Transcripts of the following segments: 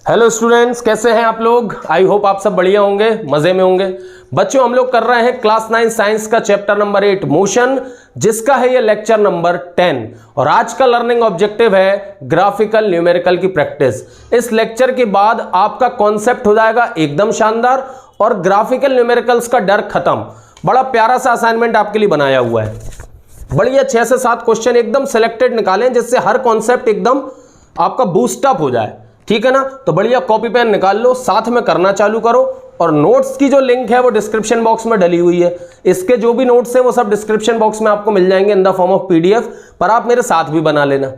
Hello students, कैसे हैं आप लोग। आई होप आप सब बढ़िया होंगे, मजे में होंगे। बच्चों, हम लोग कर रहे हैं क्लास 9 साइंस का चैप्टर नंबर 8 मोशन, जिसका है ये लेक्चर नंबर 10 और आज का लर्निंग ऑब्जेक्टिव है ग्राफिकल न्यूमेरिकल की प्रैक्टिस। इस लेक्चर के बाद आपका कॉन्सेप्ट हो जाएगा एकदम शानदार और ग्राफिकल न्यूमेरिकल्स का डर खत्म। बड़ा प्यारा सा असाइनमेंट आपके लिए बनाया हुआ है। बढ़िया 6 से 7 क्वेश्चन एकदम सिलेक्टेड निकालें, जिससे हर कॉन्सेप्ट एकदम आपका बूस्टअप हो जाए, ठीक है ना। तो बढ़िया कॉपी पेन निकाल लो, साथ में करना चालू करो। और नोट्स की जो लिंक है वो डिस्क्रिप्शन बॉक्स में डली हुई है। इसके जो भी नोट्स हैं वो सब डिस्क्रिप्शन बॉक्स में आपको मिल जाएंगे in the form of PDF, पर आप मेरे साथ भी बना लेना,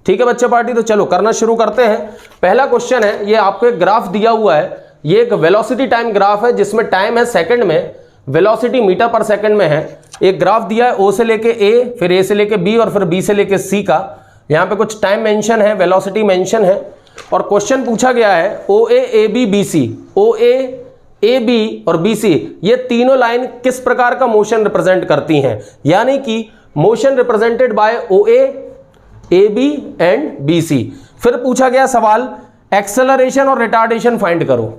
ठीक है बच्चे पार्टी। तो चलो करना शुरू करते हैं। पहला क्वेश्चन है, ये आपको एक ग्राफ दिया हुआ है। ये एक वेलोसिटी टाइम ग्राफ है, जिसमें टाइम है सेकंड में, वेलोसिटी मीटर पर सेकंड में है। एक ग्राफ दिया है ओ से लेके ए, फिर ए से लेके बी और फिर बी से लेके सी का। यहाँ पे कुछ टाइम मेंशन है, वेलोसिटी मेंशन है और क्वेश्चन पूछा गया है O A B B C. O A B और बी सी ये तीनों लाइन किस प्रकार का मोशन रिप्रेजेंट करती हैं, यानी कि motion represented by O A B and B C. फिर पूछा गया सवाल एक्सेलरेशन और रिटार्डेशन फाइंड करो।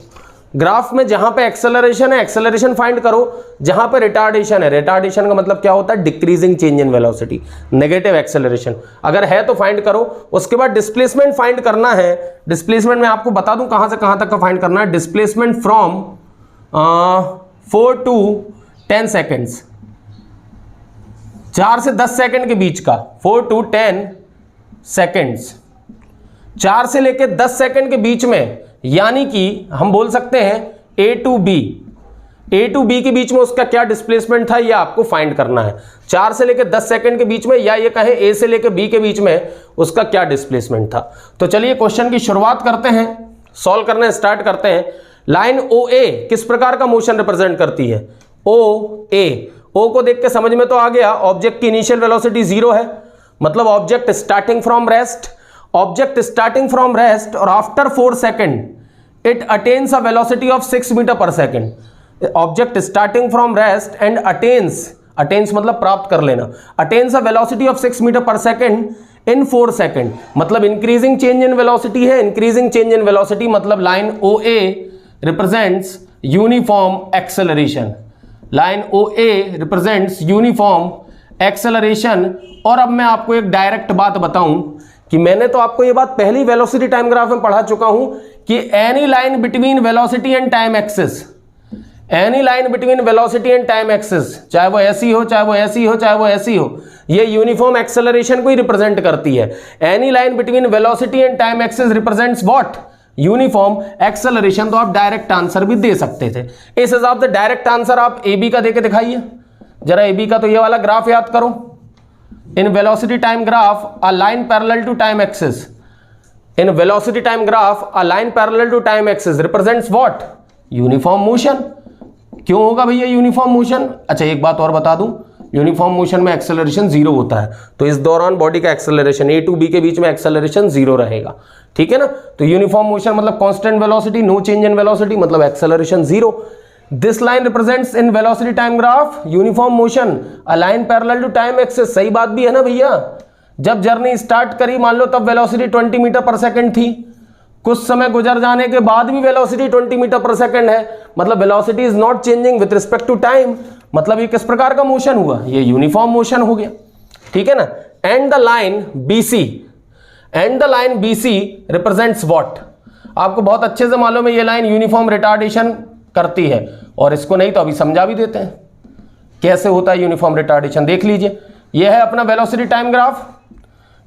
ग्राफ में जहां पे एक्सेलरेशन है एक्सेलरेशन फाइंड करो, जहां पे रिटार्डेशन है, रिटार्डेशन का मतलब क्या होता है, decreasing change in velocity, negative acceleration अगर है तो फाइंड करो। उसके बाद डिस्प्लेसमेंट फाइंड करना है। डिस्प्लेसमेंट मैं आपको बता दूं कहां से कहां तक का फाइंड करना है। डिस्प्लेसमेंट फ्रॉम 4 to 10 सेकेंड्स, 4 से 10 सेकेंड के बीच का, 4 to 10 सेकेंड्स, 4 से लेकर 10 सेकेंड के बीच में, यानी कि हम बोल सकते हैं ए टू बी के बीच में उसका क्या डिस्प्लेसमेंट था, ये आपको फाइंड करना है। 4 से लेकर 10 सेकंड के बीच में, या ये कहें ए से लेकर बी के बीच में उसका क्या डिस्प्लेसमेंट था। तो चलिए क्वेश्चन की शुरुआत करते हैं, सॉल्व करने स्टार्ट करते हैं। लाइन ओ ए किस प्रकार का मोशन रिप्रेजेंट करती है। ओ को देख के समझ में तो आ गया, ऑब्जेक्ट की इनिशियल वेलोसिटी 0 है, मतलब ऑब्जेक्ट स्टार्टिंग फ्रॉम रेस्ट, और after 4 second it attains a velocity of 6 metre per second. Object starting from rest and attains मतलब प्राप्त कर लेना, attains a velocity of 6 metre per second in 4 second, मतलब increasing change in velocity है। Increasing change in velocity मतलब line O A represents uniform acceleration. Line O A represents uniform acceleration. और अब मैं आपको एक डायरेक्ट बात बताऊं कि मैंने तो आपको ये बात पहली वेलोसिटी टाइम ग्राफ में पढ़ा चुका हूं कि any line between velocity and time axis, any line between velocity and time axis, चाहे वो ऐसी हो, चाहे वो ऐसी हो, चाहे वो ऐसी हो, ये यूनिफॉर्म एक्सेलरेशन को ही रिप्रेजेंट करती है। Any line between velocity and time axis represents what, uniform acceleration. तो आप डायरेक्ट आंसर भी दे सकते थे। इस हिसाब से डायरेक्ट आंसर आप ए बी का देके दिखाइए जरा। ए बी का तो ये वाला ग्राफ याद करो। In velocity time graph, a line parallel to time axis. In velocity time graph, a line parallel to time axis represents what? Uniform motion. क्यों होगा भैया यूनिफॉर्म मोशन? अच्छा एक बात और बता दूं, यूनिफॉर्म मोशन में एक्सेलरेशन 0 होता है, तो इस दौरान बॉडी का एक्सेलरेशन ए टू बी के बीच में एक्सेलरेशन 0 रहेगा, ठीक है ना। तो यूनिफॉर्म मोशन मतलब constant velocity, no change in velocity, मतलब acceleration 0। This line represents in velocity time graph uniform motion, a line parallel to time axis। सही बात भी है ना भैया। जब जर्नी स्टार्ट करी मान लो तब वेलोसिटी 20 मीटर पर सेकंड थी, कुछ समय गुजर जाने के बाद भी वेलोसिटी 20 मीटर पर सेकंड है, मतलब velocity is not changing with respect to time. मतलब ये किस प्रकार का मोशन हुआ, ये यूनिफॉर्म मोशन हो गया, ठीक है ना। And the line B C represents what. आपको बहुत अच्छे से मालूम है ये लाइन यूनिफॉर्म रिटार्डेशन करती है, और इसको नहीं तो अभी समझा भी देते हैं कैसे होता है यूनिफॉर्म रिटार्डेशन। देख लीजिए, यह है अपना वेलोसिटी टाइम ग्राफ,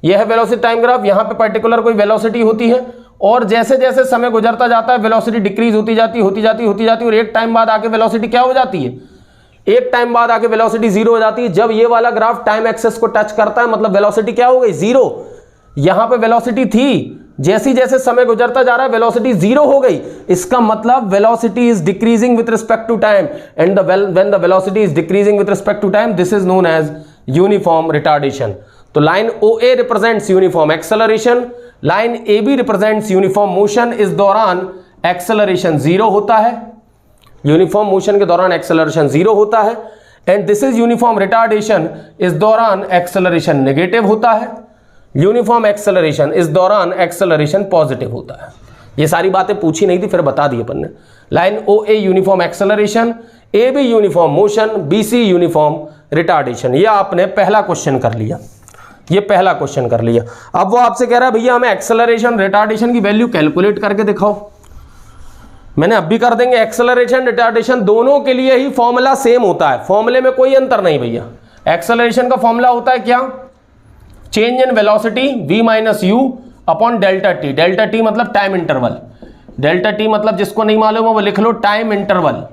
यह है वेलोसिटी टाइम ग्राफ। यहां पे पर्टिकुलर कोई वेलोसिटी होती है और जैसे जैसे समय गुजरता जाता है वेलोसिटी डिक्रीज होती जाती और एक टाइम बाद आके वेलोसिटी क्या हो जाती है, एक टाइम बाद आके वेलोसिटी 0 हो जाती है। जब ये वाला ग्राफ टाइम एक्सेस को टच करता है मतलब वेलोसिटी क्या हो गई, 0। यहां पे वेलोसिटी थी, जैसे जैसे समय गुजरता जा रहा है वेलोसिटी 0 हो गई। इसका मतलब velocity is decreasing with respect to time, and when the velocity is decreasing with respect to time, this is known as uniform retardation. तो line O A represents uniform acceleration, line A B represents uniform motion. इस दौरान acceleration 0 होता है, uniform motion के दौरान acceleration 0 होता है। And this is uniform retardation, इस दौरान एक्सेलरेशन नेगेटिव होता है। यूनिफॉर्म एक्सेलरेशन, इस दौरान एक्सेलरेशन पॉजिटिव होता है। ये सारी बातें पूछी नहीं थी, फिर बता दी अपन ने। Line O A uniform acceleration, A B uniform motion, B C uniform retardation. ये आपने पहला क्वेश्चन कर लिया, ये पहला क्वेश्चन कर लिया। अब वो आपसे कह रहा है भैया हमें एक्सेलरेशन रिटार्डेशन की वैल्यू कैलकुलेट करके दिखाओ। मैंने अब भी कर देंगे। एक्सेलरेशन रिटार्डेशन दोनों के लिए ही फॉर्मूला सेम होता है, फॉर्मूले में कोई अंतर नहीं भैया। एक्सेलरेशन का फॉर्मूला होता है क्या? Change in velocity v minus u upon delta T. Delta T मतलब टाइम इंटरवल, डेल्टा टी मतलब जिसको नहीं मालूम है वो लिख लो टाइम इंटरवल,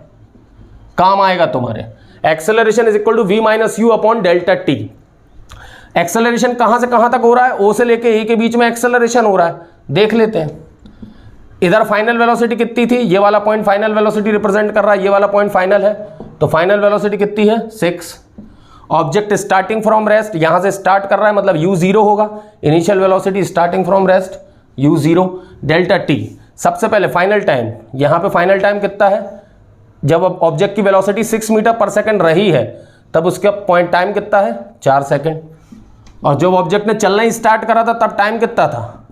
काम आएगा तुम्हारे। Acceleration is equal to v minus u upon delta T. Acceleration कहां से कहां तक हो रहा है? ओ से लेके ए के बीच में एक्सेलरेशन हो रहा है, देख लेते हैं। इधर फाइनल वेलोसिटी कितनी थी? ये वाला पॉइंट फाइनल वेलोसिटी रिप्रेजेंट कर रहा है, ये वाला पॉइंट फाइनल है, तो फाइनल वेलोसिटी कितनी है? 6। ऑब्जेक्ट स्टार्टिंग फ्रॉम रेस्ट, यहां से स्टार्ट कर रहा है मतलब u 0 होगा। Initial velocity starting from rest u 0। Delta T सबसे पहले फाइनल टाइम, यहां पे फाइनल टाइम कितना है? जब ऑब्जेक्ट की वेलोसिटी 6 मीटर पर सेकंड रही है तब उसका पॉइंट टाइम कितना है? 4 सेकंड। और जब ऑब्जेक्ट ने चलना ही स्टार्ट करा था तब टाइम कितना था?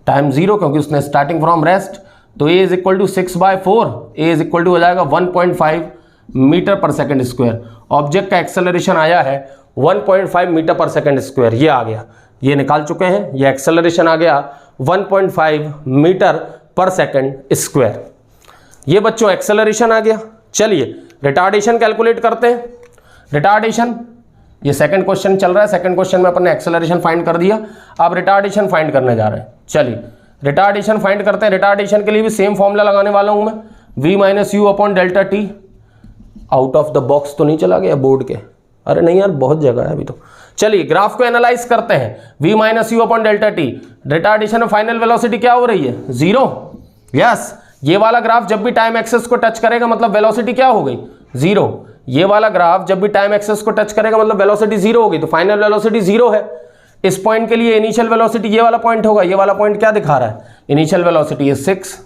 टाइम 0, क्योंकि उसने स्टार्टिंग फ्रॉम रेस्ट। तो a is equal to 6/4, a is equal to हो जाएगा 1.5 metre per second square. Object का एक्सेलरेशन आया है 1.5 मीटर पर सेकंड स्क्वायर, ये आ गया, ये निकाल चुके हैं। ये एक्सेलरेशन आ गया 1.5 मीटर पर सेकंड स्क्वायर। ये बच्चों एक्सेलरेशन आ गया। चलिए रिटार्डेशन कैलकुलेट करते हैं। रिटार्डेशन, ये सेकंड क्वेश्चन चल रहा है। सेकंड क्वेश्चन में अपन ने एक्सेलरेशन फाइंड कर दिया, अब रिटार्डेशन फाइंड करने जा रहे हैं। चलिए रिटार्डेशन फाइंड करते हैं। रिटार्डेशन के लिए भी सेम फॉर्मूला लगाने वाला हूं मैं, v minus u upon delta T. Out of the box तो नहीं चला गया बोर्ड के? अरे नहीं यार, बहुत जगह है अभी तो। चलिए ग्राफ को एनालाइज करते हैं। v minus u upon delta T, retardation में फाइनल वेलोसिटी क्या हो रही है? 0। यस, ये वाला ग्राफ जब भी टाइम एक्सेस को टच करेगा मतलब वेलोसिटी क्या हो गई? 0। ये वाला ग्राफ जब भी टाइम एक्सेस को टच करेगा मतलब वेलोसिटी 0 होगी, तो फाइनल वेलोसिटी 0 है। इस पॉइंट के लिए इनिशियल वेलोसिटी ये वाला पॉइंट होगा। ये वाला पॉइंट क्या दिखा रहा है? इनिशियल वेलोसिटी है 6।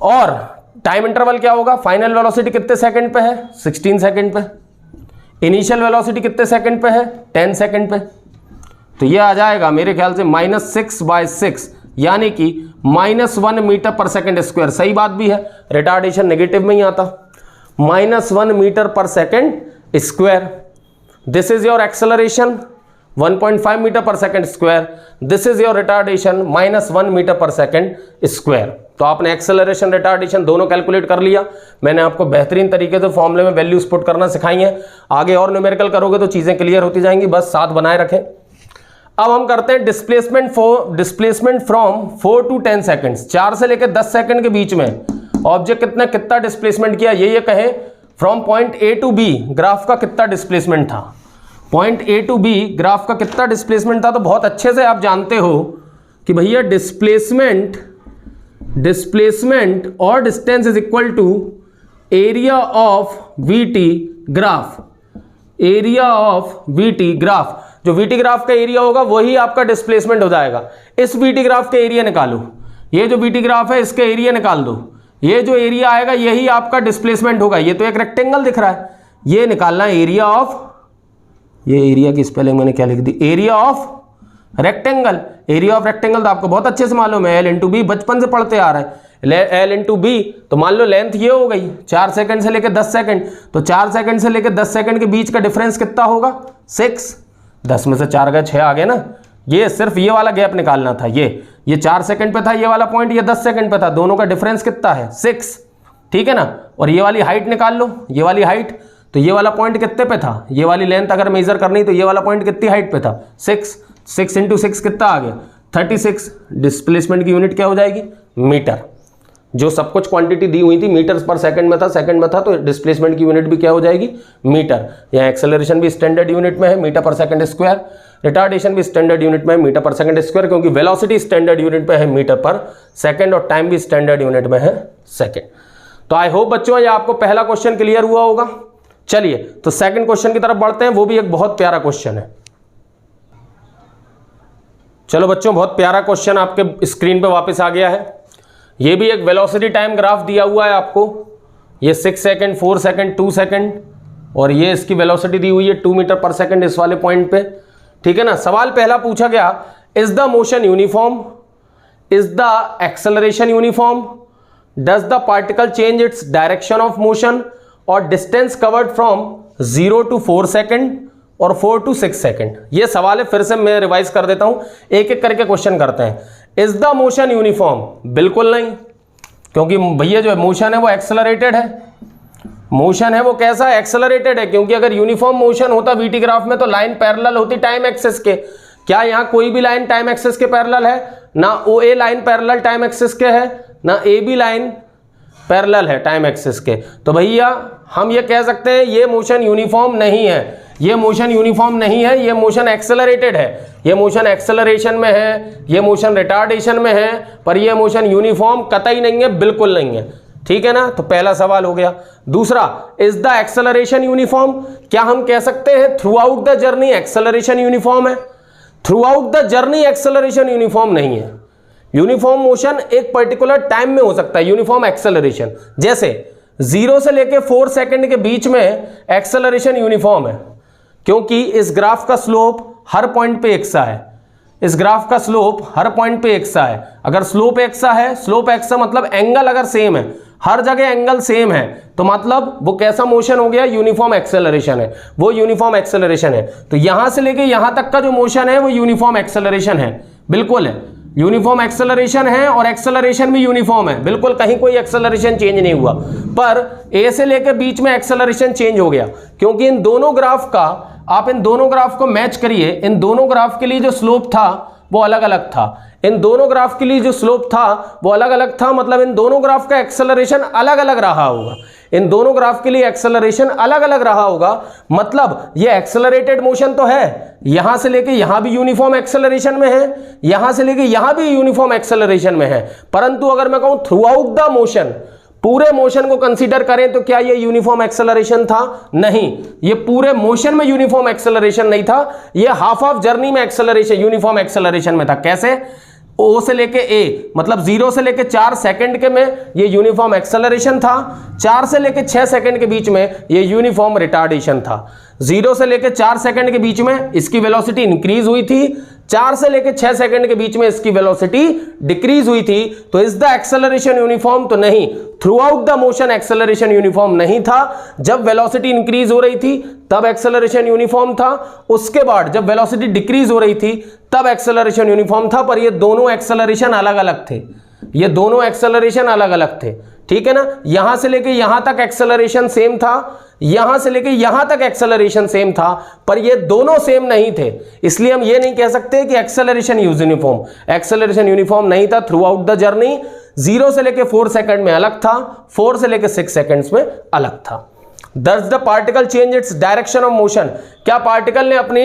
और टाइम इंटरवल क्या होगा? फाइनल वेलोसिटी कितने सेकंड पे है? 16 सेकंड पे। इनिशियल वेलोसिटी कितने सेकंड पे है? 10 सेकंड पे। तो ये आ जाएगा मेरे ख्याल से -6/6, यानी कि -1 मीटर पर सेकंड स्क्वायर। सही बात भी है, रिटार्डेशन नेगेटिव में ही आता। -1 metre per second square. This is your acceleration 1.5 metre per second square. This is your retardation -1 metre per second square. तो आपने एक्सेलरेशन रिटार्डेशन दोनों कैलकुलेट कर लिया। मैंने आपको बेहतरीन तरीके से फॉर्मूले में वैल्यूज पुट करना सिखाई है। आगे और न्यूमेरिकल करोगे तो चीजें क्लियर होती जाएंगी, बस साथ बनाए रखें। अब हम करते हैं डिस्प्लेसमेंट फ्रॉम 4 to 10 सेकंड्स। 4 से लेकर 10 सेकंड के बीच में ऑब्जेक्ट कितना डिस्प्लेसमेंट किया, ये कहें from point A to B graph का कितना डिस्प्लेसमेंट था। Point A to B graph का कितना डिस्प्लेसमेंट था, तो बहुत अच्छे से आप जानते हो कि भैया डिस्प्लेसमेंट और distance is equal to area of VT graph. Area of VT graph, जो वीटी ग्राफ का एरिया होगा वही आपका डिस्प्लेसमेंट हो जाएगा। इस वीटी ग्राफ का एरिया निकालो, ये जो वीटी ग्राफ है इसका एरिया निकाल दो, ये जो एरिया आएगा यही आपका डिस्प्लेसमेंट होगा। ये तो एक रेक्टेंगल दिख रहा है, ये निकालना है एरिया ऑफ, ये एरिया की स्पेलिंग मैंने क्या लिख दी? Area of rectangle. Area of rectangle तो आपको बहुत अच्छे से मालूम है, L/B, बचपन से पढ़ते आ रहे हैं। L/B तो मान लो लेंथ ये हो गई 4 सेकंड से लेकर 10 सेकंड, तो 4 सेकंड से लेकर 10 सेकंड के बीच का डिफरेंस कितना होगा? 6। 10 में से 4 गए 6 आ गए ना। ये सिर्फ ये वाला गैप निकालना था। ये 4 सेकंड पे था ये वाला पॉइंट, ये 10 सेकंड पे था, दोनों का डिफरेंस कितना है? 6। ठीक है ना। और ये वाली हाइट निकाल लो, ये वाली हाइट, तो ये वाला पॉइंट कितने पे था? ये वाली लेंथ अगर मेजर करनी तो ये वाला पॉइंट कितनी हाइट पे था? 6। 6 × 6 कितना आ गया? 36। डिस्प्लेसमेंट की यूनिट क्या हो जाएगी? मीटर। जो सब कुछ क्वांटिटी दी हुई थी मीटर्स पर सेकंड में था, सेकंड में था, तो डिस्प्लेसमेंट की यूनिट भी क्या हो जाएगी? मीटर। यहाँ एक्सेलरेशन भी स्टैंडर्ड यूनिट में है, metre per second square. Retardation भी स्टैंडर्ड यूनिट में है, मीटर पर सेकंड स्क्वायर, क्योंकि वेलोसिटी स्टैंडर्ड यूनिट में है मीटर पर सेकंड, और टाइम भी स्टैंडर्ड यूनिट में है सेकंड। तो आई होप बच्चों ये आपको पहला क्वेश्चन क्लियर हुआ होगा। चलिए तो सेकंड क्वेश्चन की तरफ बढ़ते हैं, वो भी एक बहुत प्यारा क्वेश्चन है। चलो बच्चों, बहुत प्यारा क्वेश्चन आपके स्क्रीन पे वापस आ गया है। ये भी एक वेलोसिटी टाइम ग्राफ दिया हुआ है आपको। ये 6 सेकंड, 4 सेकंड, 2 सेकंड, और ये इसकी वेलोसिटी दी हुई है 2 मीटर पर सेकंड इस वाले पॉइंट पे। ठीक है ना। सवाल पहला पूछा गया, is the motion uniform is the acceleration uniform, does the particle change its direction of motion, और distance covered from 0 to 4 second और 4 to 6 सेकेंड। ये सवाल है, फिर से मैं रिवाइज कर देता हूं, एक एक करके क्वेश्चन करते हैं। Is the motion uniform? बिल्कुल नहीं, क्योंकि भैया जो मोशन है वो एक्सेलरेटेड है। मोशन है वो कैसा? एक्सेलरेटेड है, क्योंकि अगर यूनिफॉर्म मोशन होता वीटी ग्राफ में तो लाइन पैरेलल होती टाइम एक्सिस के। क्या यहां कोई भी लाइन टाइम एक्सिस के पैरेलल है? ना ओ ए लाइन पैरेलल टाइम एक्सिस के है, ना ए बी लाइन पैरेलल है टाइम एक्सिस के। तो भैया हम ये कह सकते हैं ये मोशन यूनिफॉर्म नहीं है, ये मोशन यूनिफॉर्म नहीं है, ये मोशन एक्सेलरेटेड है, ये मोशन एक्सेलरेशन में है, ये मोशन रिटार्डेशन में है, पर ये मोशन यूनिफॉर्म कतई नहीं है, बिल्कुल नहीं है। ठीक है ना, तो पहला सवाल हो गया। दूसरा, इज द एक्सेलरेशन यूनिफॉर्म? क्या हम कह सकते हैं throughout the journey acceleration uniform है? Throughout the journey acceleration uniform नहीं है। यूनिफॉर्म मोशन एक पर्टिकुलर टाइम में हो सकता है, यूनिफॉर्म एक्सेलरेशन। जैसे 0 से लेके 4 सेकंड के बीच में एक्सेलरेशन यूनिफॉर्म है, क्योंकि इस ग्राफ का स्लोप हर पॉइंट पे एक सा है। इस ग्राफ का स्लोप हर पॉइंट पे एक सा है। अगर स्लोप एक सा है, स्लोप एक सा मतलब एंगल अगर सेम है, हर जगह एंगल सेम है, तो मतलब वो कैसा मोशन हो गया? यूनिफॉर्म एक्सेलरेशन है, वो यूनिफॉर्म एक्सेलरेशन है। तो यहां से लेके यहां तक का जो मोशन है वो यूनिफॉर्म एक्सेलरेशन है, बिल्कुल है, यूनिफॉर्म एक्सेलरेशन है, और एक्सेलरेशन भी यूनिफॉर्म है, बिल्कुल कहीं कोई एक्सेलरेशन चेंज नहीं हुआ। पर ए से लेकर बीच में एक्सेलरेशन चेंज हो गया, क्योंकि इन दोनों ग्राफ का, आप इन दोनों ग्राफ को मैच करिए, इन दोनों ग्राफ के लिए जो स्लोप था वो अलग अलग था। इन दोनों ग्राफ के लिए जो स्लोप था वो अलग अलग था, मतलब इन दोनों ग्राफ का एक्सेलरेशन अलग अलग रहा होगा। इन दोनों ग्राफ के लिए एक्सेलरेशन अलग अलग रहा होगा, मतलब ये एक्सेलरेटेड मोशन तो है, यहां से लेके यहां भी यूनिफॉर्म एक्सेलरेशन में है, यहां से लेके यहां भी यूनिफॉर्म एक्सेलरेशन में है। परंतु अगर मैं कहूं थ्रू आउट द मोशन, पूरे मोशन को कंसीडर करें, तो क्या ये यूनिफॉर्म एक्सेलरेशन था? नहीं, ये पूरे मोशन में यूनिफॉर्म एक्सेलरेशन नहीं था, ये हाफ ऑफ जर्नी में एक्सेलरेशन, यूनिफॉर्म एक्सेलरेशन में था। कैसे? ओ से लेके ए, मतलब 0 से लेके 4 सेकंड के में ये यूनिफॉर्म एक्सेलरेशन था, 4 से लेके 6 सेकंड के बीच में ये यूनिफॉर्म रिटार्डेशन था। 0 से लेके 4 सेकंड के बीच में इसकी वेलोसिटी इंक्रीज हुई थी, 4 से लेके 6 सेकंड के बीच में इसकी वेलोसिटी डिक्रीज हुई थी। तो इज द एक्सेलरेशन यूनिफॉर्म? तो नहीं, through out the motion acceleration uniform नहीं था। जब वेलोसिटी इंक्रीज हो रही थी तब एक्सेलरेशन यूनिफॉर्म था, उसके बाद जब वेलोसिटी डिक्रीज हो रही थी तब एक्सेलरेशन यूनिफॉर्म था। पर ये दोनों एक्सेलरेशन अलग अलग थे, ये दोनों एक्सेलरेशन अलग अलग थे। ठीक है ना, यहां से लेके यहां तक एक्सेलरेशन सेम था, यहां से लेके यहां तक एक्सेलरेशन सेम था, पर ये दोनों सेम नहीं थे। इसलिए हम ये नहीं कह सकते कि एक्सेलरेशन यूनिफॉर्म, एक्सेलरेशन यूनिफॉर्म नहीं था थ्रू आउट द जर्नी। 0 से लेके 4 सेकंड में अलग था, 4 से लेके 6 सेकंड्स में अलग था। Does the particle change its direction of motion? क्या पार्टिकल ने अपनी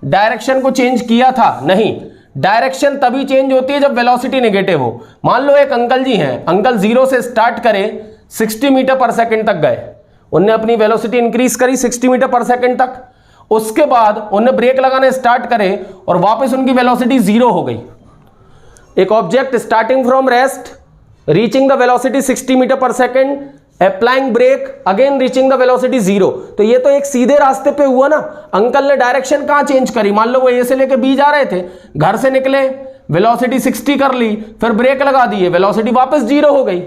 डायरेक्शन को चेंज किया था? नहीं, डायरेक्शन तभी चेंज होती है जब वेलोसिटी नेगेटिव हो। मान लो एक अंकल जी हैं, अंकल 0 से स्टार्ट करे 60 मीटर पर सेकंड तक गए, उनने अपनी वेलोसिटी इंक्रीज करी 60 मीटर पर सेकंड तक, उसके बाद उन्हें ब्रेक लगाने स्टार्ट करे और वापस उनकी वेलोसिटी 0 हो गई। एक object starting from rest, reaching the velocity 60 metre per second, applying brake, again reaching the velocity 0। तो ये तो एक सीधे रास्ते पे हुआ ना। अंकल ने डायरेक्शन कहां चेंज करी? मान लो वो ए से लेके बी जा रहे थे, घर से निकले, वेलोसिटी 60 कर ली, फिर ब्रेक लगा दिए, वेलोसिटी वापस 0 हो गई।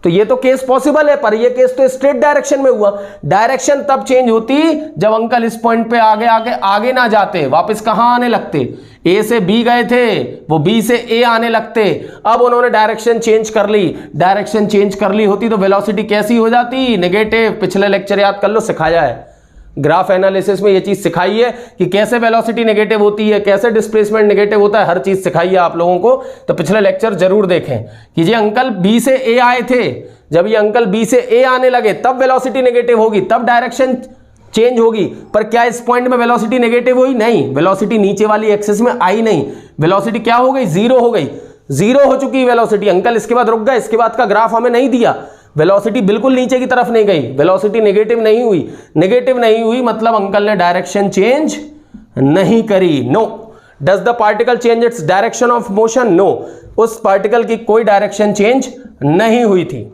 तो ये तो केस पॉसिबल है, पर ये केस तो स्ट्रेट डायरेक्शन में हुआ। डायरेक्शन तब चेंज होती जब अंकल इस पॉइंट पे आगे ना जाते, वापस कहां आने लगते? ए से बी गए थे, वो बी से ए आने लगते। अब उन्होंने डायरेक्शन चेंज कर ली, डायरेक्शन चेंज कर ली होती तो वेलोसिटी कैसी हो जाती? नेगेटिव। पिछले लेक्चर याद कर लो, सिखाया है, ग्राफ एनालिसिस में ये चीज सिखाई है कि कैसे वेलोसिटी नेगेटिव होती है, कैसे डिस्प्लेसमेंट नेगेटिव होता है, हर चीज सिखाई है आप लोगों को। तो पिछले लेक्चर जरूर देखें कि ये अंकल बी से ए आए थे, जब ये अंकल बी से ए आने लगे तब वेलोसिटी नेगेटिव होगी, तब डायरेक्शन चेंज होगी। पर क्या इस पॉइंट में वेलोसिटी नेगेटिव हुई? नहीं, वेलोसिटी नीचे वाली एक्सिस में आई नहीं, वेलोसिटी क्या हो गई? 0 हो गई, 0 हो चुकी वेलोसिटी। अंकल इसके बाद रुक गए, इसके बाद का ग्राफ हमें नहीं दिया, वेलोसिटी बिल्कुल नीचे की तरफ नहीं गई, वेलोसिटी नेगेटिव नहीं हुई। नेगेटिव नहीं हुई मतलब अंकल ने डायरेक्शन चेंज नहीं करी। No. Does the particle change its direction of motion? No, उस पार्टिकल की कोई डायरेक्शन चेंज नहीं हुई थी,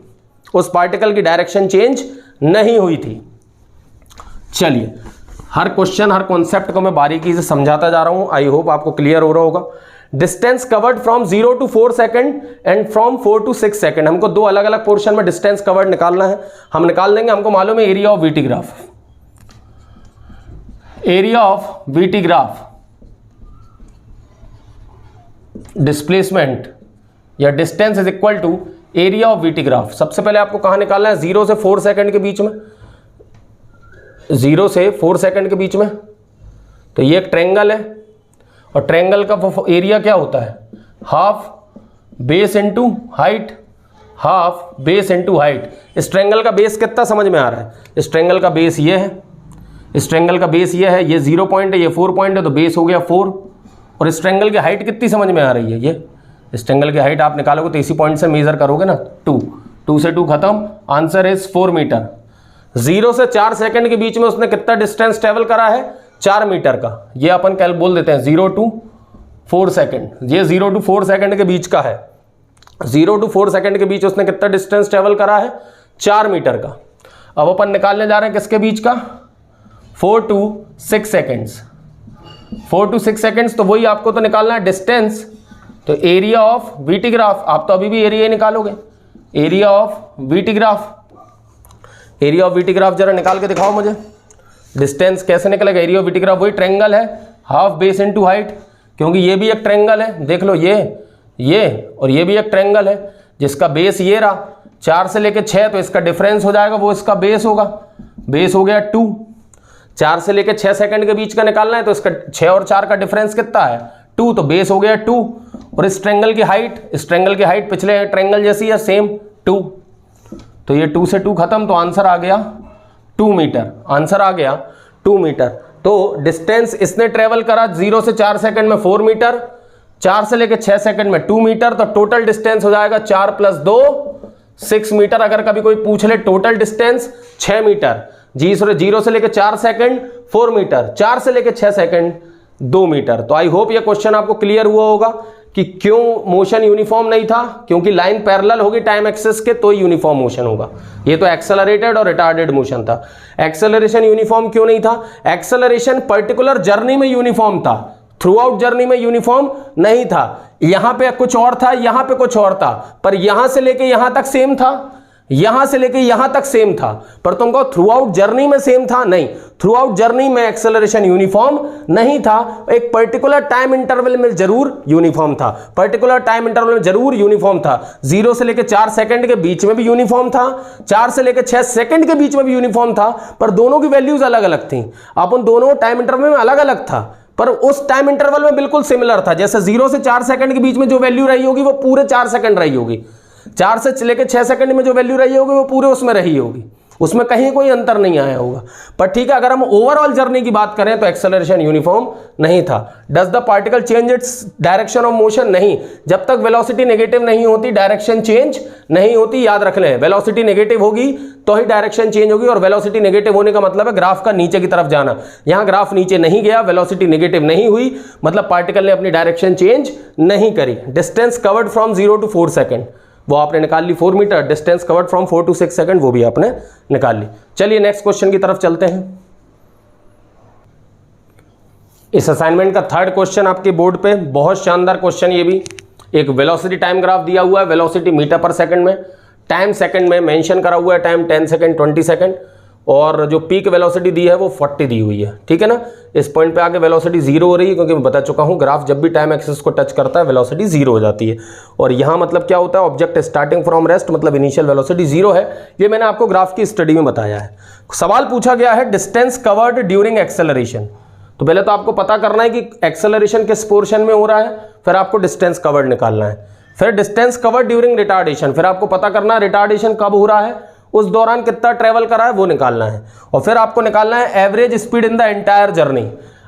उस पार्टिकल की डायरेक्शन चेंज नहीं हुई थी। चलिए, हर क्वेश्चन हर कॉन्सेप्ट को मैं बारीकी से समझाता जा रहा हूं, आई होप आपको क्लियर हो रहा होगा। Distance covered from 0 to 4 second and from 4 to 6 second. हमको दो अलग अलग पोर्शन में डिस्टेंस कवर्ड निकालना है, हम निकाल देंगे। हमको मालूम है area of VT graph, area of VT graph displacement या distance is equal to area of VT graph. सबसे पहले आपको कहां निकालना है, 0 से 4 सेकंड के बीच में, 0 से 4 सेकंड के बीच में। तो ये एक ट्रायंगल है और ट्रायंगल का एरिया क्या होता है, half base into height, half base into height. इस ट्रायंगल का बेस कितना समझ में आ रहा है, इस ट्रायंगल का बेस ये है, इस ट्रायंगल का बेस ये है, ये 0 पॉइंट है, ये 4 पॉइंट है, तो बेस हो गया 4। और इस ट्रायंगल की हाइट कितनी समझ में आ रही है, ये इस ट्रायंगल की हाइट आप निकालोगे तो इसी पॉइंट से मेजर करोगे ना, 2 से 2 खत्म, आंसर इज 4 मीटर। 0 से 4 सेकंड के बीच में उसने कितना डिस्टेंस ट्रेवल करा है, 4 मीटर का। ये अपन कैल बोल देते हैं 0 to 4 सेकंड, ये 0 to 4 सेकंड के बीच का है। 0 to 4 सेकंड के बीच उसने कितना डिस्टेंस ट्रेवल करा है, 4 मीटर का। अब अपन निकालने जा रहे हैं किसके बीच का, 4 to 6 सेकंड्स, 4 to 6 सेकंड्स। तो वही आपको तो निकालना है डिस्टेंस, तो एरिया ऑफ वीटी ग्राफ, आप तो अभी भी एरिया ही निकालोगे, area of VT graph, area of VT graph जरा निकाल के दिखाओ मुझे। डिस्टेंस कैसे निकलेगा, एरिया ऑफ वीटी ग्राफ वही ट्रायंगल है, हाफ बेस इनटू हाइट, क्योंकि ये भी एक ट्रायंगल है, देख लो ये और ये भी एक ट्रायंगल है जिसका बेस ये रहा, 4 से लेके 6, तो इसका डिफरेंस हो जाएगा, वो इसका बेस होगा, बेस हो गया 2। 4 से लेके 6 सेकंड के बीच का निकालना है, तो इसका 6 और 4 का डिफरेंस कितना है, 2, तो बेस हो गया 2। और इस ट्रायंगल की हाइट, इस ट्रायंगल की हाइट पिछले ट्रायंगल जैसी है, सेम 2, तो ये 2 से 2 खत्म, तो आंसर आ गया 2 मीटर, आंसर आ गया 2 मीटर। तो डिस्टेंस इसने ट्रेवल करा 0 से 4 सेकंड में 4 मीटर, 4 से लेके 6 सेकंड में 2 मीटर, तो टोटल डिस्टेंस हो जाएगा 4 + 2 6 मीटर। अगर कभी कोई पूछ ले टोटल डिस्टेंस 6 मीटर, 0 से लेके 4 सेकंड 4 मीटर, 4 से लेके 6 सेकंड 2 मीटर। तो आई होप ये क्वेश्चन आपको क्लियर हुआ होगा कि क्यों मोशन यूनिफॉर्म नहीं था, क्योंकि लाइन पैरेलल होगी टाइम एक्सिस के तो यूनिफॉर्म मोशन होगा। ये तो एक्सेलरेटेड और रिटार्डेड मोशन था। एक्सेलरेशन यूनिफॉर्म क्यों नहीं था, एक्सेलरेशन पर्टिकुलर जर्नी में यूनिफॉर्म था, थ्रू आउट जर्नी में यूनिफॉर्म नहीं था। यहां पे कुछ और था, यहां पे कुछ और था, पर यहां से लेके यहां तक सेम था, यहां से लेके यहां तक सेम था, पर तुमको थ्रू आउट जर्नी में सेम था, नहीं, थ्रू आउट जर्नी में एक्सेलरेशन यूनिफॉर्म नहीं था। एक पर्टिकुलर टाइम इंटरवल में जरूर यूनिफॉर्म था, पर्टिकुलर टाइम इंटरवल में जरूर यूनिफॉर्म था। 0 से लेके 4 सेकंड के बीच में भी यूनिफॉर्म था, 4 से लेके 6 सेकंड के बीच में भी यूनिफॉर्म था, पर दोनों की वैल्यूज अलग अलग थी। अपन दोनों टाइम इंटरवल में अलग अलग था, पर उस टाइम इंटरवल में बिल्कुल सिमिलर था। जैसे 0 से 4 सेकंड के बीच में जो वैल्यू रही होगी वो पूरे 4 सेकंड रही होगी, 4 से लेकर 6 सेकंड में जो वैल्यू रही होगी वो पूरे उसमें रही होगी, उसमें कहीं कोई अंतर नहीं आया होगा। पर ठीक है, अगर हम ओवरऑल जर्नी की बात करें तो एक्सेलरेशन यूनिफॉर्म नहीं था। Does the particle change its direction of motion, नहीं, जब तक वेलोसिटी नेगेटिव नहीं होती डायरेक्शन चेंज नहीं होती। याद रख लें, वेलोसिटी नेगेटिव होगी तो ही डायरेक्शन चेंज होगी, और वेलोसिटी नेगेटिव होने का मतलब है ग्राफ का नीचे की तरफ जाना। यहां ग्राफ नीचे नहीं गया, वेलोसिटी नेगेटिव नहीं हुई, मतलब पार्टिकल ने अपनी डायरेक्शन चेंज नहीं करी। Distance covered from 0 to 4 second वो आपने निकाल ली 4 metre, distance covered from 4 to 6 second वो भी आपने निकाल ली। चलिए नेक्स्ट क्वेश्चन की तरफ चलते हैं। इस असाइनमेंट का थर्ड क्वेश्चन आपके बोर्ड पे, बहुत शानदार क्वेश्चन। ये भी एक वेलोसिटी टाइम ग्राफ दिया हुआ है, वेलोसिटी मीटर पर सेकंड में, टाइम सेकंड में मेंशन करा हुआ है, टाइम 10 सेकंड 20 सेकंड, और जो पीक वेलोसिटी दी है वो 40 दी हुई है। ठीक है ना, इस पॉइंट पे आके वेलोसिटी 0 हो रही है, क्योंकि मैं बता चुका हूँ ग्राफ जब भी टाइम एक्सिस को टच करता है वेलोसिटी 0 हो जाती है। और यहाँ मतलब क्या होता है, ऑब्जेक्ट स्टार्टिंग फ्रॉम रेस्ट, मतलब इनिशियल वेलोसिटी 0 है। ये मैंने आपको ग्राफ की स्टडी में बताया है। सवाल पूछा गया है डिस्टेंस कवर्ड ड्यूरिंग एक्सेलरेशन। तो पहले तो आपको पता करना है कि एक्सेलरेशन किस पोर्शन में हो रहा है, फिर आपको डिस्टेंस कवर्ड निकालना है। फिर डिस्टेंस कवर्ड ड्यूरिंग रिटार्डेशन, फिर आपको पता करना है रिटार्डेशन कब हो रहा है, उस दौरान कितना ट्रेवल करा है वो निकालना है। और फिर आपको निकालना है average speed in the entire journey.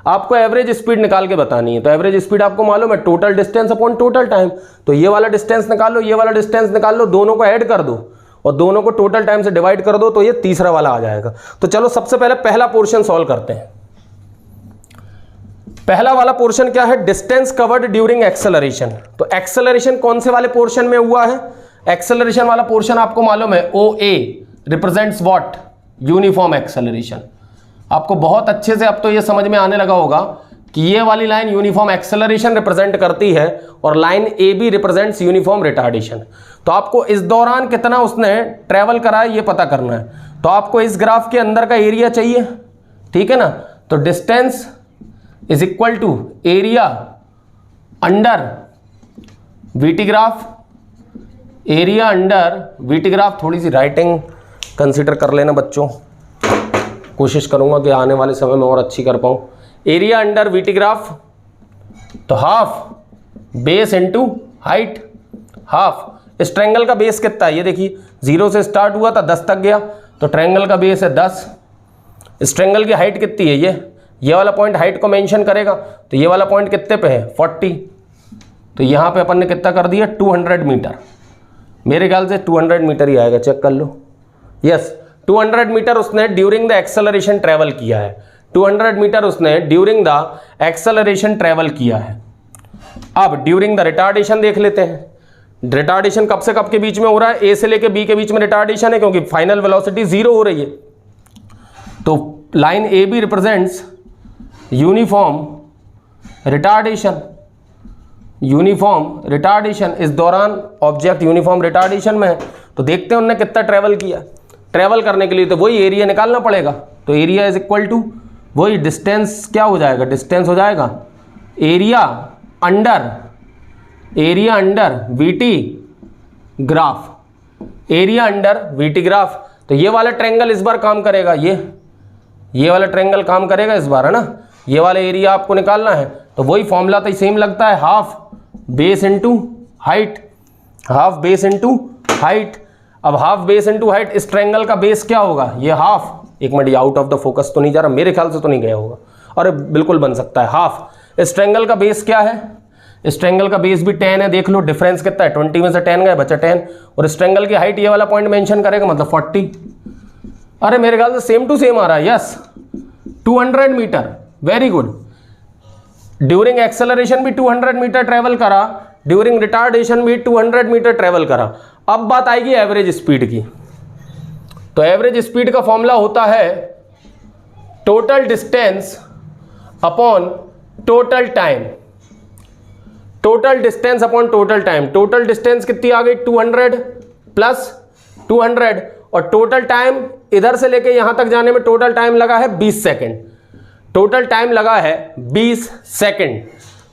आपको एवरेज स्पीड निकाल के बतानी है। तो एवरेज स्पीड आपको मालूम है total distance upon total time. तो ये वाला डिस्टेंस निकाल लो, ये वाला डिस्टेंस निकाल लो, दोनों को ऐड कर दो और दोनों को टोटल टाइम से डिवाइड कर दो, तो ये तीसरा वाला आ जाएगा। तो चलो सबसे पहले पहला पोर्शन सॉल्व करते हैं। पहला वाला पोर्शन क्या है, डिस्टेंस कवर्ड ड्यूरिंग एक्सेलरेशन। तो एक्सेलरेशन कौन से वाले पोर्शन में हुआ है, एक्सेलरेशन वाला पोर्शन आपको मालूम है OA represents what, uniform acceleration. आपको बहुत अच्छे से अब तो ये समझ में आने लगा होगा कि ये वाली लाइन यूनिफॉर्म एक्सेलरेशन रिप्रेजेंट करती है और line A B represents uniform retardation. तो आपको इस दौरान कितना उसने ट्रेवल करा है ये पता करना है। तो आपको इस ग्राफ के अंदर का एरिया चाहिए, ठीक है ना। तो distance is equal to area under VT graph, area under VT graph. थोड़ी सी राइटिंग कंसिडर कर लेना बच्चों, कोशिश करूंगा कि आने वाले समय में और अच्छी कर पाऊं। एरिया अंडर वीटी ग्राफ, तो half base into height, half. इस ट्रायंगल का बेस कितना है ये देखिए, 0 से स्टार्ट हुआ था 10 तक गया, तो ट्रायंगल का बेस है 10। इस ट्रायंगल की हाइट कितनी है, ये वाला पॉइंट हाइट को मेंशन करेगा, तो ये वाला पॉइंट कितने पे है 40। तो यहाँ पे अपन ने कितना कर दिया 200 मीटर, मेरे ख्याल से 200 मीटर ही आएगा, चेक कर लो। यस 200 मीटर उसने ड्यूरिंग द एक्सेलरेशन ट्रेवल किया है, 200 मीटर उसने ड्यूरिंग द एक्सेलरेशन ट्रेवल किया है। अब ड्यूरिंग द रिटार्डेशन देख लेते हैं। रिटार्डेशन कब से कब के बीच में हो रहा है, ए से लेके बी के बीच में रिटार्डेशन है, क्योंकि फाइनल वेलोसिटी 0 हो रही है। तो line A B represents uniform retardation, uniform retardation. इस दौरान ऑब्जेक्ट यूनिफॉर्म रिटार्डेशन में है। तो देखते हैं उन्होंने कितना ट्रेवल किया। ट्रेवल करने के लिए तो वही एरिया निकालना पड़ेगा। तो एरिया इज इक्वल टू वही डिस्टेंस, क्या हो जाएगा, डिस्टेंस हो जाएगा area under VT graph, area under VT graph. तो ये वाला ट्रायंगल इस बार काम करेगा, ये वाला ट्रायंगल काम करेगा इस बार, है ना। ये वाला एरिया आपको निकालना है, तो वही फॉर्मूला तो सेम लगता है, half base into height, half base into height. अब हाफ बेस इनटू हाइट, इस ट्रायंगल का बेस क्या होगा, ये हाफ। एक मिनट, ये आउट ऑफ द फोकस तो नहीं जा रहा, मेरे ख्याल से तो नहीं गया होगा, अरे बिल्कुल बन सकता है हाफ। इस ट्रायंगल का बेस क्या है, इस ट्रायंगल का बेस भी 10 है, देख लो डिफरेंस कितना है, 20 में से 10 गए बचा 10। और इस ट्रायंगल की हाइट ये वाला पॉइंट मेंशन करेगा, मतलब 40। अरे मेरे ख्याल से सेम टू सेम आ रहा है, yes 200 metre, very good. During acceleration भी 200 मीटर ट्रेवल करा, ड्यूरिंग रिटार्डेशन भी 200 मीटर ट्रेवल करा। अब बात आएगी एवरेज स्पीड की। तो एवरेज स्पीड का फॉर्मूला होता है total distance upon total time, total distance upon total time. Total distance कितनी आ गई 200 प्लस 200, और टोटल टाइम इधर से लेके यहां तक जाने में टोटल टाइम लगा है 20 सेकेंड, टोटल टाइम लगा है 20 सेकेंड।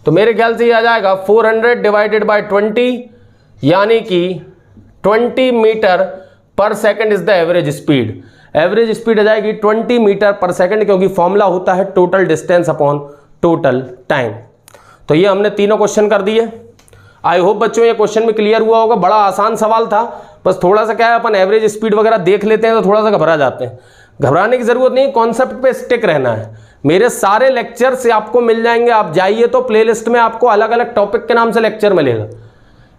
तो मेरे ख्याल से ये आ जाएगा 400 डिवाइडेड बाय 20, यानी कि 20 metre per second is the average speed. Average speed आ जाएगी 20 मीटर पर सेकेंड, क्योंकि फॉर्मूला होता है total distance upon total time. तो ये हमने तीनों क्वेश्चन कर दिए। आई होप बच्चों ये क्वेश्चन में क्लियर हुआ होगा। बड़ा आसान सवाल था, बस थोड़ा सा क्या है, अपन एवरेज स्पीड वगैरह देख लेते हैं तो थोड़ा सा घबरा जाते हैं। घबराने की जरूरत नहीं, कॉन्सेप्ट पे स्टिक रहना है। मेरे सारे लेक्चर से आपको मिल जाएंगे, आप जाइए तो प्लेलिस्ट में आपको अलग अलग टॉपिक के नाम से लेक्चर मिलेगा।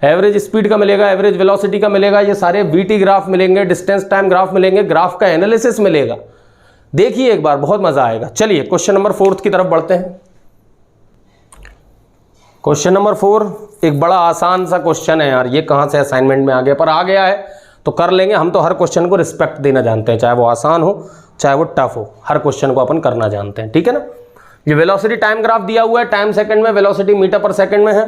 एवरेज स्पीड का मिलेगा, एवरेज वेलोसिटी का मिलेगा, ये सारे वीटी ग्राफ मिलेंगे, डिस्टेंस टाइम ग्राफ मिलेंगे, ग्राफ का एनालिसिस मिलेगा। देखिए एक बार, बहुत मजा आएगा। चलिए क्वेश्चन नंबर 4 की तरफ बढ़ते हैं। क्वेश्चन नंबर 4 एक बड़ा आसान सा क्वेश्चन है यार, ये कहाँ से असाइनमेंट में आ गया, पर आ गया है तो कर लेंगे। हम तो हर क्वेश्चन को रिस्पेक्ट देना जानते हैं, चाहे वो आसान हो चाहे वो टफ हो, हर क्वेश्चन को अपन करना जानते हैं, ठीक है ना। ये वेलोसिटी टाइम ग्राफ दिया हुआ है, टाइम सेकंड में, वेलोसिटी मीटर पर सेकंड में है।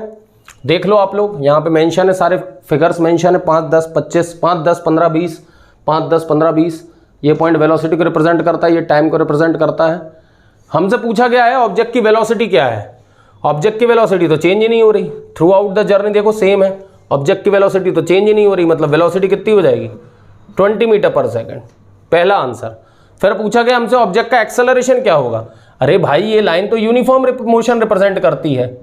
देख लो आप लोग, यहाँ पे मेंशन है, सारे फिगर्स मेंशन है, 5, 10, 25, 5, 10, 15, 20, 5, 10, 15, 20। ये पॉइंट वेलोसिटी को रिप्रेजेंट करता है, ये टाइम को रिप्रेजेंट करता है। हमसे पूछा गया है ऑब्जेक्ट की वेलोसिटी क्या है। ऑब्जेक्ट की वेलोसिटी तो चेंज ही नहीं हो रही, थ्रू आउट द जर्नी देखो सेम है। ऑब्जेक्ट की वेलोसिटी तो चेंज ही नहीं हो रही, मतलब वेलोसिटी कितनी हो जाएगी 20 मीटर पर सेकंड, पहला आंसर। फिर पूछा गया हमसे ऑब्जेक्ट का एक्सेलरेशन क्या होगा। अरे भाई ये लाइन तो यूनिफॉर्म मोशन रिप्रेजेंट करती है,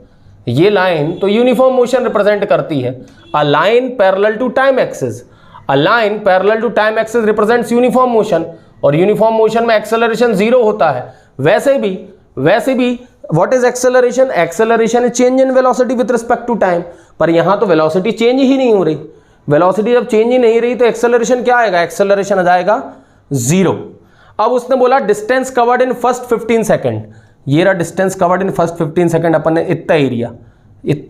ये लाइन तो यूनिफॉर्म मोशन रिप्रेजेंट करती है। A line parallel to time axis, a line parallel to time axis represents uniform motion, और यूनिफॉर्म मोशन में एक्सेलरेशन 0 होता है। वैसे भी what is acceleration, acceleration is change in velocity with respect to time. पर यहां तो वेलोसिटी चेंज ही नहीं हो रही। वेलोसिटी जब चेंज ही नहीं रही तो एक्सेलरेशन क्या आएगा, एक्सेलरेशन आ जाएगा 0। अब उसने बोला distance covered in first 15 second, ये रहा distance covered in first 15 second. अपन ने इतना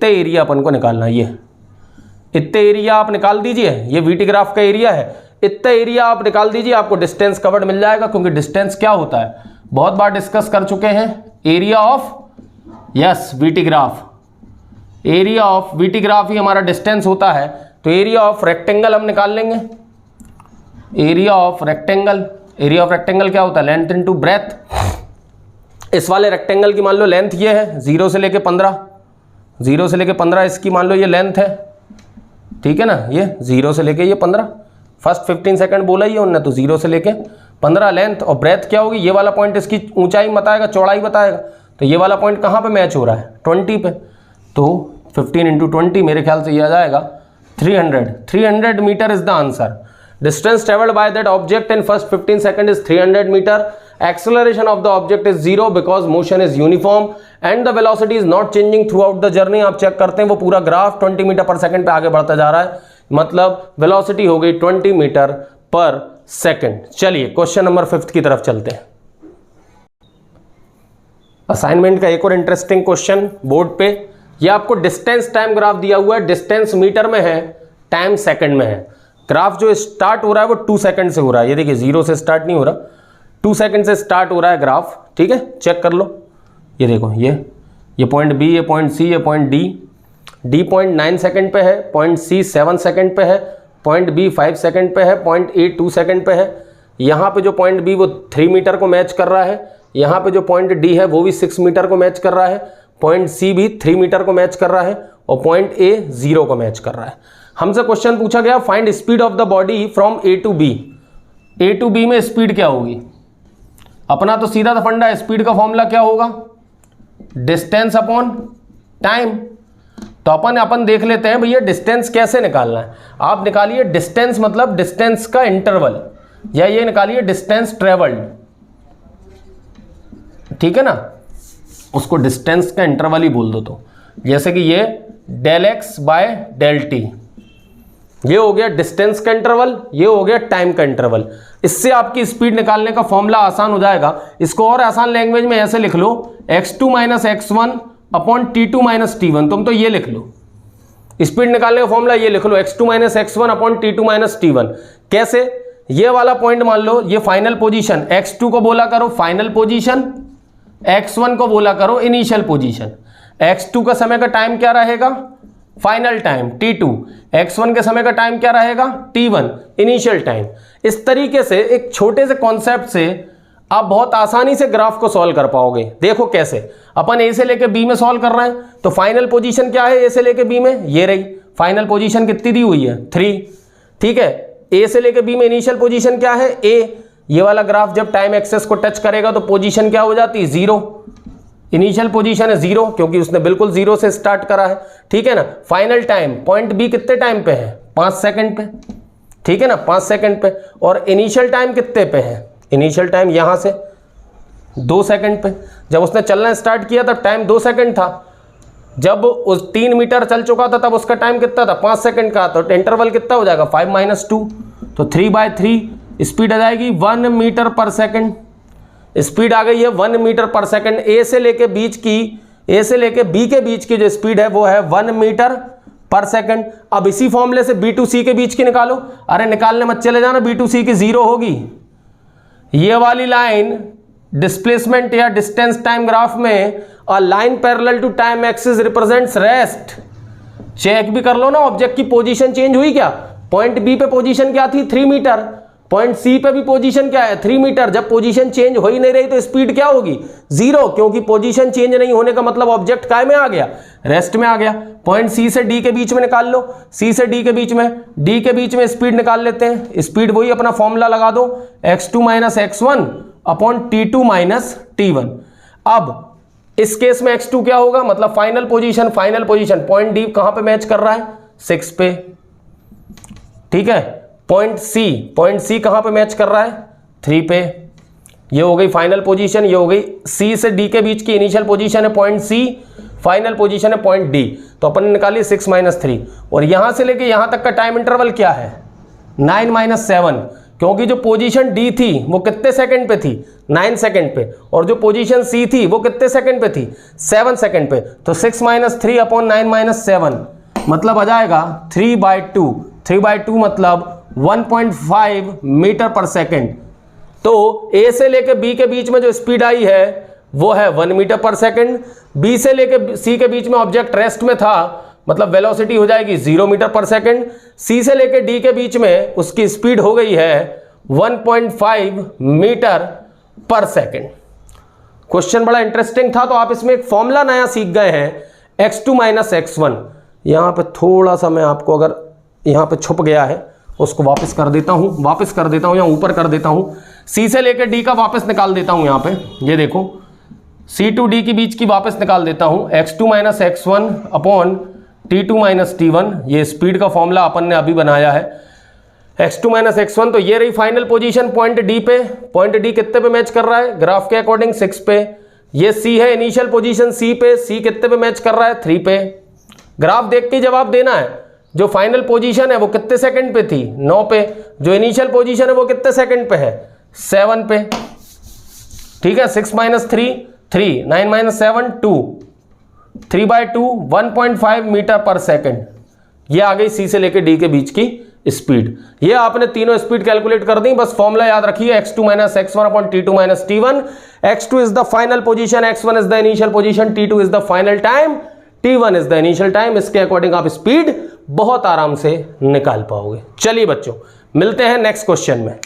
एरिया अपन को निकालना है। ये इतना एरिया आप निकाल दीजिए, ये वीटी ग्राफ का एरिया है, इतना एरिया आप निकाल दीजिए, आपको डिस्टेंस कवर्ड मिल जाएगा। क्योंकि डिस्टेंस क्या होता है, बहुत बार डिस्कस कर चुके हैं, area of yes VT graph, area of VT graph ही हमारा डिस्टेंस होता है, तो एरिया ऑफ रेक्टेंगल हम निकाल लेंगे। Area of rectangle, area of rectangle क्या होता है? Length into breadth. इस वाले रेक्टेंगल की मान लो लेंथ ये है 0 से लेके 15, 0 से लेके 15 इसकी मान लो ये लेंथ है, ठीक है ना, ये 0 से लेके ये 15, फर्स्ट 15 सेकंड बोला ही है उन्होंने, तो 0 से लेके 15 लेंथ, और ब्रेथ क्या होगी? ये वाला पॉइंट इसकी ऊंचाई बताएगा, चौड़ाई बताएगा, तो ये वाला पॉइंट कहाँ पे मैच हो रहा है? 20 पे, तो 15 इंटू 20 मेरे ख्याल से ये आ जाएगा 300 metre is the answer. Distance travelled by that object in first 15 second is 300 metre. Acceleration of the object is 0 because motion is uniform and the velocity is not changing throughout the journey. आप check करते हैं वो पूरा graph 20 metre per second पे आगे बढ़ता जा रहा है, मतलब वेलोसिटी हो गई 20 मीटर पर सेकंड। चलिए क्वेश्चन नंबर 5 की तरफ चलते हैं। असाइनमेंट का एक और इंटरेस्टिंग क्वेश्चन बोर्ड पे, ये आपको डिस्टेंस टाइम ग्राफ दिया हुआ है, डिस्टेंस मीटर में है, टाइम सेकंड में है। ग्राफ जो स्टार्ट हो रहा है वो 2 सेकंड से हो रहा है, ये देखिए 0 से स्टार्ट नहीं हो रहा, 2 सेकंड से स्टार्ट हो रहा है ग्राफ, ठीक है, चेक कर लो। ये देखो ये पॉइंट बी, ये पॉइंट सी, ये point D. D point 9 second पे है, पॉइंट सी 7 सेकंड पे है, पॉइंट बी 5 सेकंड पे है, पॉइंट ए 2 सेकंड पे है। यहाँ पे जो पॉइंट बी वो 3 मीटर को मैच कर रहा है, यहाँ पे जो पॉइंट डी है वो भी 6 मीटर को मैच कर रहा है, पॉइंट सी भी 3 मीटर को मैच कर रहा है, और पॉइंट ए 0 को मैच कर रहा है। हमसे क्वेश्चन पूछा गया find speed of the body from A to B. A to B में स्पीड क्या होगी? अपना तो सीधा सा फंडा है, स्पीड का फॉर्मूला क्या होगा? Distance upon time. तो अपन देख लेते हैं भैया डिस्टेंस कैसे निकालना है। आप निकालिए डिस्टेंस, मतलब डिस्टेंस का इंटरवल, या ये निकालिए डिस्टेंस ट्रेवल्ड, ठीक है ना, उसको डिस्टेंस का इंटरवल ही बोल दो। तो जैसे कि ये del X by del T, ये हो गया डिस्टेंस का इंटरवल, ये हो गया टाइम का इंटरवल। इससे आपकी स्पीड निकालने का फॉर्मूला आसान हो जाएगा। इसको और आसान लैंग्वेज में ऐसे लिख लो, x2 minus x1 upon t2 minus t1। तुम तो ये लिख लो, स्पीड निकालने का फॉर्मूला ये लिख लो, x2 minus x1 upon t2 minus t1। कैसे? ये वाला पॉइंट मान लो, ये फाइनल पोजीशन, x2 को बोला करो फाइनल पोजीशन, x1 को बोला करो इनिशियल पोजीशन। x2 का समय का टाइम क्या रहेगा? Final time t2। x1 के समय का टाइम क्या रहेगा? t1 initial time. इस तरीके से एक छोटे से कॉन्सेप्ट से आप बहुत आसानी से ग्राफ को सॉल्व कर पाओगे। देखो कैसे, अपन ए से लेके बी में सॉल्व कर रहे हैं, तो फाइनल पोजीशन क्या है ए से लेके बी में? ये रही फाइनल पोजीशन, कितनी दी हुई है? 3, ठीक है। ए से लेके बी में इनिशियल पोजीशन क्या है? ए। ये वाला ग्राफ जब टाइम एक्सेस को टच करेगा तो पोजीशन क्या हो जाती है? 0। इनिशियल पोजीशन है 0 क्योंकि उसने बिल्कुल 0 से स्टार्ट करा है, ठीक है ना। फाइनल टाइम पॉइंट बी कितने टाइम पे है? 5 सेकंड पे, ठीक है ना, 5 सेकंड पे। और इनिशियल टाइम कितने पे है? इनिशियल टाइम यहां से 2 सेकंड पे। जब उसने चलना स्टार्ट किया तब टाइम 2 सेकंड था, जब उस 3 मीटर चल चुका था तब उसका टाइम कितना था? 5 सेकंड का। तो इंटरवल कितना हो जाएगा? 5 माइनस 2, तो 3/3 स्पीड आ जाएगी 1 मीटर पर सेकंड। स्पीड आ गई है 1 मीटर पर सेकंड। ए से लेके बी के बीच की जो स्पीड है वो है 1 मीटर पर सेकंड। अब इसी फॉर्मूले से बी टू सी के बीच की निकालो। अरे निकालने मत चले जाना, बी टू सी की 0 होगी। ये वाली लाइन डिस्प्लेसमेंट या डिस्टेंस टाइम ग्राफ में a line parallel to time axis represents rest. Check भी कर लो ना ऑब्जेक्ट की पोजीशन चेंज हुई क्या? पॉइंट बी पे पोजीशन क्या थी? 3 मीटर। पॉइंट सी पे भी पोजीशन क्या है? 3 मीटर। जब पोजीशन चेंज हो ही नहीं रही तो स्पीड क्या होगी? 0, क्योंकि पोजीशन चेंज नहीं होने का मतलब ऑब्जेक्ट काय में आ गया? रेस्ट में आ गया। पॉइंट सी से डी के बीच में निकाल लो, सी से डी के बीच में स्पीड निकाल लेते हैं। स्पीड वही अपना फॉर्मूला लगा दो, x2 minus x1 upon t2 minus t1। अब इस केस में x2 क्या होगा? मतलब फाइनल पोजीशन पॉइंट डी कहां पे मैच कर रहा है? 6 पे, ठीक है। पॉइंट सी कहां पे मैच कर रहा है? 3 पे। ये हो गई फाइनल पोजीशन, ये हो गई सी से डी के बीच की इनिशियल पोजीशन है पॉइंट सी, फाइनल पोजीशन है पॉइंट डी। तो अपन ने निकाली 6 माइनस 3। और यहां से लेके यहां तक का टाइम इंटरवल क्या है? 9 माइनस 7, क्योंकि जो पोजीशन डी थी वो कितने सेकंड पे थी? 9 सेकंड पे। और जो पोजीशन सी थी वो कितने सेकंड पे थी? 7 सेकंड पे। तो 6 माइनस 3 अपॉन 9 माइनस 7 मतलब आ जाएगा 3/2। 3/2 मतलब 1.5 मीटर पर सेकंड। तो ए से लेके बी के बीच में जो स्पीड आई है वो है 1 मीटर पर सेकंड। बी से लेके सी के बीच में ऑब्जेक्ट रेस्ट में था, मतलब वेलोसिटी हो जाएगी 0 मीटर पर सेकंड। सी से लेके डी के बीच में उसकी स्पीड हो गई है 1.5 मीटर पर सेकंड। क्वेश्चन बड़ा इंटरेस्टिंग था, तो आप इसमें एक फॉर्मूला नया सीख गए हैं, x2 माइनस x1। यहां पे थोड़ा सा मैं आपको, अगर यहां पे छुप गया है उसको वापस कर देता हूं, या ऊपर कर देता हूं। सी से लेकर डी का वापस निकाल देता हूं। यहां पे ये देखो, सी टू डी के बीच की वापस निकाल देता हूं, x2 minus x1 upon t2 minus t1। ये स्पीड का फॉर्मूला अपन ने अभी बनाया है, x2 माइनस x1। तो ये रही फाइनल पोजीशन पॉइंट डी पे। पॉइंट डी कितने पे मैच कर रहा है ग्राफ के अकॉर्डिंग? 6 पे। ये सी है इनिशियल पोजीशन सी पे, सी कितने पे मैच कर रहा है? 3 पे। ग्राफ देख के जवाब देना है। जो फाइनल पोजीशन है वो कितने सेकंड पे थी? 9 पे। जो इनिशियल पोजीशन है वो कितने सेकंड पे है? 7 पे। ठीक है, 6 minus 3 3, 9 minus 7 2, 3/2 1.5 metre per second. ये आ गई सी से लेके डी के बीच की स्पीड। ये आपने तीनों स्पीड कैलकुलेट कर दी। बस फॉर्मूला याद रखिए, x2 minus x1 upon t2 minus t1। x2 is the final position, x1 is the initial position, t2 is the final time, t1 is the initial time. इसके according आप speed बहुत आराम से निकाल पाओगे। चलिए बच्चों, मिलते हैं नेक्स्ट क्वेश्चन में।